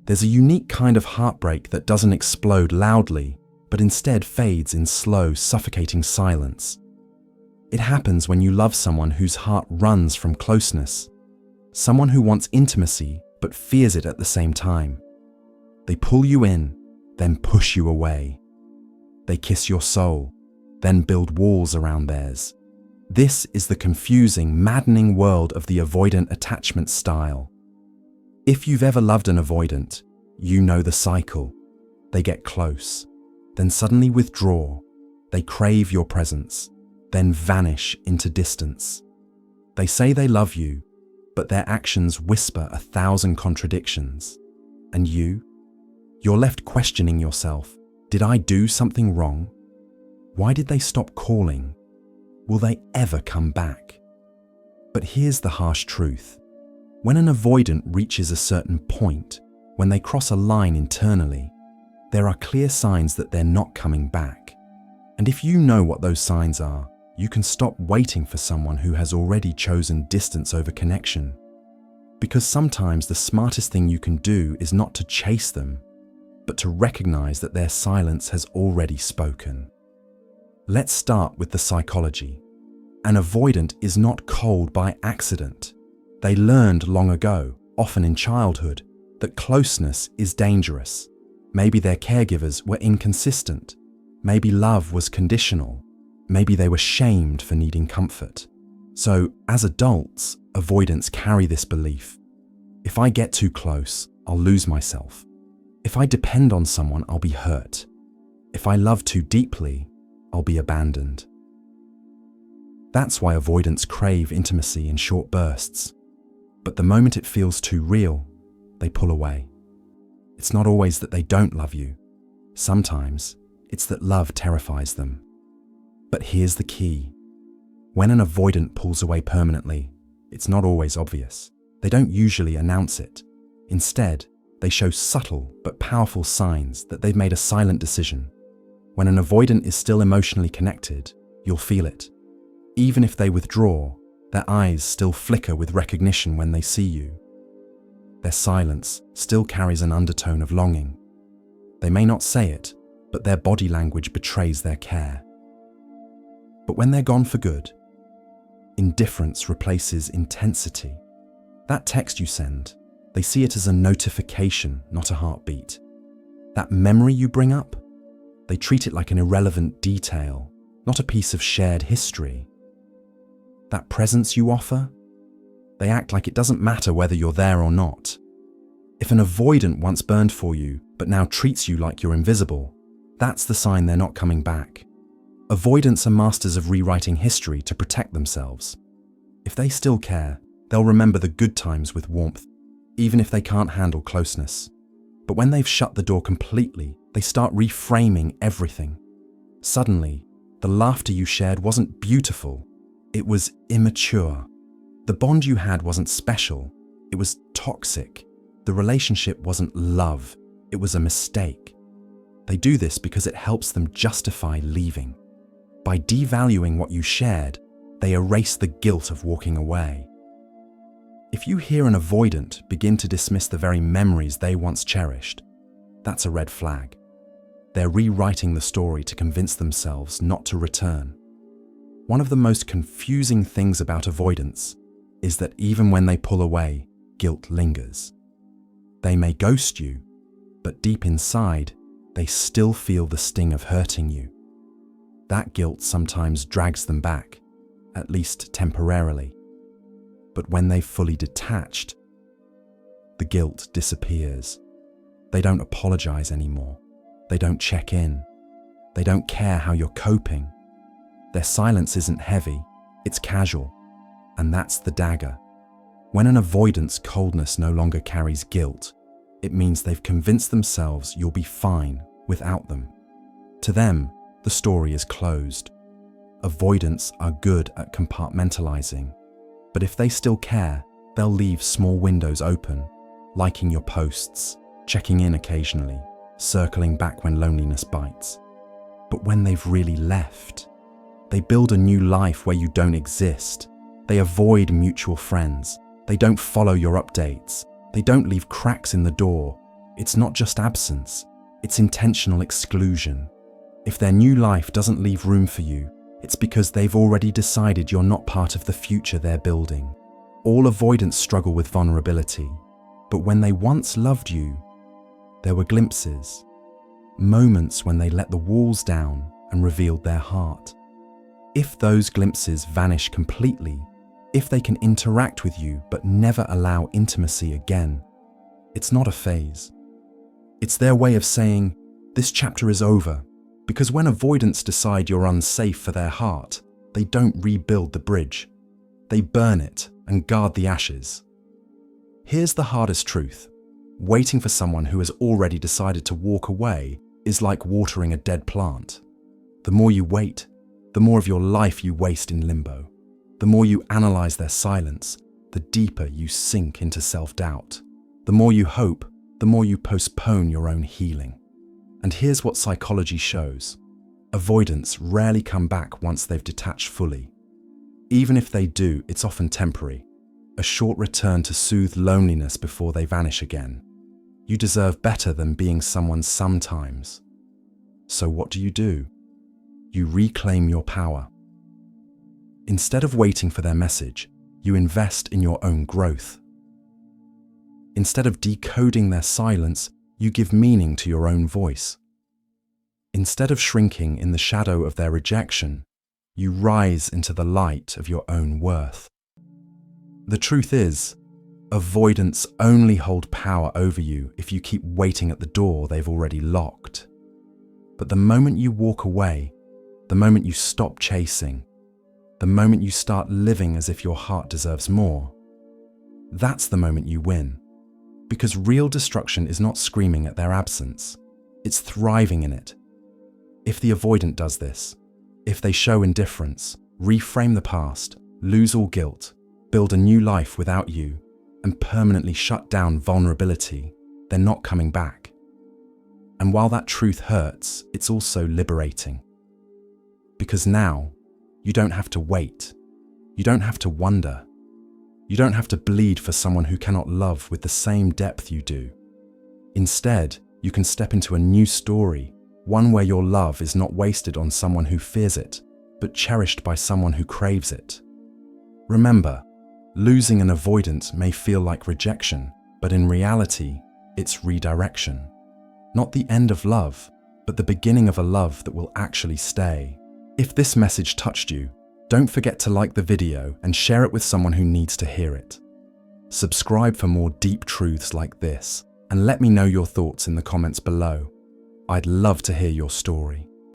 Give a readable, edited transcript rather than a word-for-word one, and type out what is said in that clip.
There's a unique kind of heartbreak that doesn't explode loudly, but instead fades in slow, suffocating silence. It happens when you love someone whose heart runs from closeness, someone who wants intimacy but fears it at the same time. They pull you in, then push you away. They kiss your soul, then build walls around theirs. This is the confusing, maddening world of the avoidant attachment style. If you've ever loved an avoidant, you know the cycle. They get close, then suddenly withdraw. They crave your presence, then vanish into distance. They say they love you, but their actions whisper 1,000 contradictions. And you're left questioning yourself. Did I do something wrong? Why did they stop calling? Will they ever come back? But here's the harsh truth. When an avoidant reaches a certain point, when they cross a line internally, there are clear signs that they're not coming back. And if you know what those signs are, you can stop waiting for someone who has already chosen distance over connection. Because sometimes the smartest thing you can do is not to chase them, but to recognize that their silence has already spoken. Let's start with the psychology. An avoidant is not cold by accident. They learned long ago, often in childhood, that closeness is dangerous. Maybe their caregivers were inconsistent. Maybe love was conditional. Maybe they were shamed for needing comfort. So, as adults, avoidants carry this belief. If I get too close, I'll lose myself. If I depend on someone, I'll be hurt. If I love too deeply, I'll be abandoned. That's why avoidants crave intimacy in short bursts. But the moment it feels too real, they pull away. It's not always that they don't love you. Sometimes, it's that love terrifies them. But here's the key. When an avoidant pulls away permanently, it's not always obvious. They don't usually announce it. Instead, they show subtle but powerful signs that they've made a silent decision. When an avoidant is still emotionally connected, you'll feel it. Even if they withdraw, their eyes still flicker with recognition when they see you. Their silence still carries an undertone of longing. They may not say it, but their body language betrays their care. But when they're gone for good, indifference replaces intensity. That text you send, they see it as a notification, not a heartbeat. That memory you bring up, they treat it like an irrelevant detail, not a piece of shared history. That presence you offer, they act like it doesn't matter whether you're there or not. If an avoidant once burned for you, but now treats you like you're invisible, that's the sign they're not coming back. Avoidants are masters of rewriting history to protect themselves. If they still care, they'll remember the good times with warmth, even if they can't handle closeness. But when they've shut the door completely, they start reframing everything. Suddenly, the laughter you shared wasn't beautiful, it was immature. The bond you had wasn't special, it was toxic. The relationship wasn't love, it was a mistake. They do this because it helps them justify leaving. By devaluing what you shared, they erase the guilt of walking away. If you hear an avoidant begin to dismiss the very memories they once cherished, that's a red flag. They're rewriting the story to convince themselves not to return. One of the most confusing things about avoidance is that even when they pull away, guilt lingers. They may ghost you, but deep inside, they still feel the sting of hurting you. That guilt sometimes drags them back, at least temporarily. But when they've fully detached, the guilt disappears. They don't apologize anymore. They don't check in. They don't care how you're coping. Their silence isn't heavy, it's casual. And that's the dagger. When an avoidant's coldness no longer carries guilt, it means they've convinced themselves you'll be fine without them. To them, the story is closed. Avoidants are good at compartmentalizing, but if they still care, they'll leave small windows open, liking your posts, checking in occasionally, circling back when loneliness bites. But when they've really left, they build a new life where you don't exist. They avoid mutual friends. They don't follow your updates. They don't leave cracks in the door. It's not just absence, it's intentional exclusion. If their new life doesn't leave room for you, it's because they've already decided you're not part of the future they're building. All avoidants struggle with vulnerability, but when they once loved you, there were glimpses, moments when they let the walls down and revealed their heart. If those glimpses vanish completely, if they can interact with you but never allow intimacy again, it's not a phase. It's their way of saying, this chapter is over, because when avoidants decide you're unsafe for their heart, they don't rebuild the bridge. They burn it and guard the ashes. Here's the hardest truth. Waiting for someone who has already decided to walk away is like watering a dead plant. The more you wait, the more of your life you waste in limbo. The more you analyze their silence, the deeper you sink into self-doubt. The more you hope, the more you postpone your own healing. And here's what psychology shows. Avoidants rarely come back once they've detached fully. Even if they do, it's often temporary, a short return to soothe loneliness before they vanish again. You deserve better than being someone sometimes. So what do? You reclaim your power. Instead of waiting for their message, you invest in your own growth. Instead of decoding their silence, you give meaning to your own voice. Instead of shrinking in the shadow of their rejection, you rise into the light of your own worth. The truth is, avoidants only hold power over you if you keep waiting at the door they've already locked. But the moment you walk away, the moment you stop chasing, the moment you start living as if your heart deserves more, that's the moment you win. Because real destruction is not screaming at their absence, it's thriving in it. If the avoidant does this, if they show indifference, reframe the past, lose all guilt, build a new life without you, and permanently shut down vulnerability, they're not coming back. And while that truth hurts, it's also liberating. Because now, you don't have to wait. You don't have to wonder. You don't have to bleed for someone who cannot love with the same depth you do. Instead, you can step into a new story, one where your love is not wasted on someone who fears it, but cherished by someone who craves it. Remember, losing an avoidant may feel like rejection, but in reality, it's redirection. Not the end of love, but the beginning of a love that will actually stay. If this message touched you, don't forget to like the video and share it with someone who needs to hear it. Subscribe for more deep truths like this, and let me know your thoughts in the comments below. I'd love to hear your story.